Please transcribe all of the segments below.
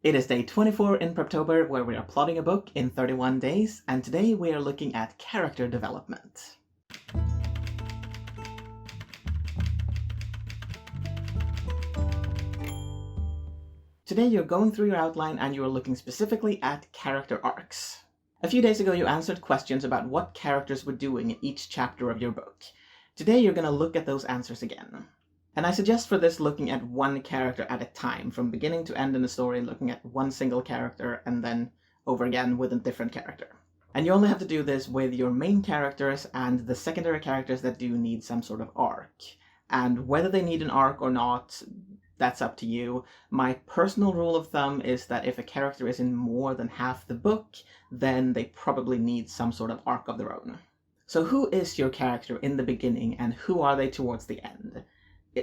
It is day 24 in Preptober, where we are plotting a book in 31 days, and today we are looking at character development. Today you're going through your outline and you're looking specifically at character arcs. A few days ago you answered questions about what characters were doing in each chapter of your book. Today you're going to look at those answers again. And I suggest for this looking at one character at a time, from beginning to end in the story, looking at one single character and then over again with a different character. And you only have to do this with your main characters and the secondary characters that do need some sort of arc. And whether they need an arc or not, that's up to you. My personal rule of thumb is that if a character is in more than half the book, then they probably need some sort of arc of their own. So who is your character in the beginning and who are they towards the end?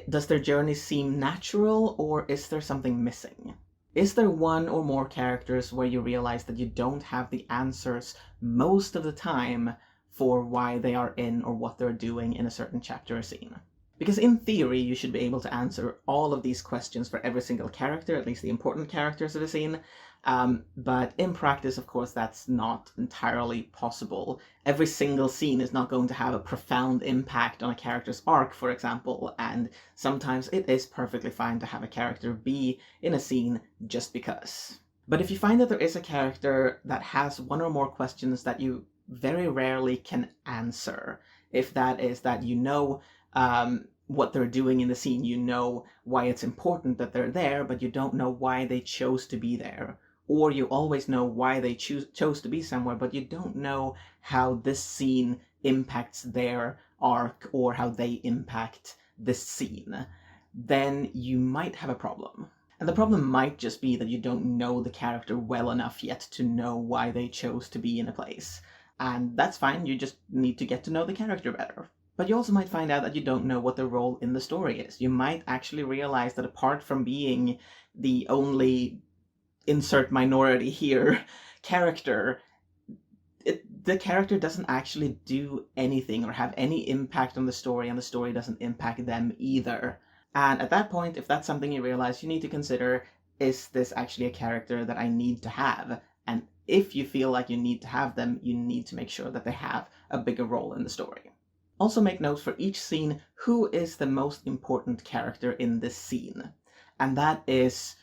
Does their journey seem natural, or is there something missing? Is there one or more characters where you realize that you don't have the answers most of the time for why they are in or what they're doing in a certain chapter or scene? Because in theory, you should be able to answer all of these questions for every single character, at least the important characters of the scene. But in practice, of course, that's not entirely possible. Every single scene is not going to have a profound impact on a character's arc, for example, and sometimes it is perfectly fine to have a character be in a scene just because. But if you find that there is a character that has one or more questions that you very rarely can answer, if that is that you know what they're doing in the scene, you know why it's important that they're there, but you don't know why they chose to be there. Or you always know why they chose to be somewhere, but you don't know how this scene impacts their arc or how they impact this scene. Then you might have a problem. And the problem might just be that you don't know the character well enough yet to know why they chose to be in a place. And that's fine, you just need to get to know the character better. But you also might find out that you don't know what their role in the story is. You might actually realize that apart from being the only insert minority here character, the character doesn't actually do anything or have any impact on the story, and the story doesn't impact them either. And at that point, if that's something you realize, you need to consider, is this actually a character that I need to have? And if you feel like you need to have them, you need to make sure that they have a bigger role in the story. Also make notes for each scene, who is the most important character in this scene? And that is,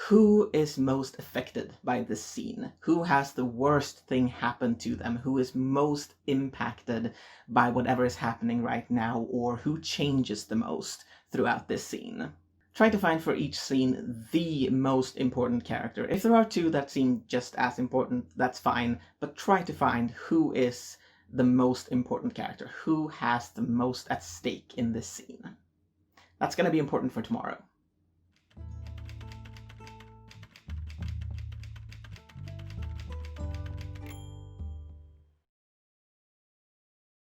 who is most affected by this scene? Who has the worst thing happen to them? Who is most impacted by whatever is happening right now? Or who changes the most throughout this scene? Try to find for each scene the most important character. If there are two that seem just as important, that's fine, but try to find who is the most important character, who has the most at stake in this scene. That's going to be important for tomorrow.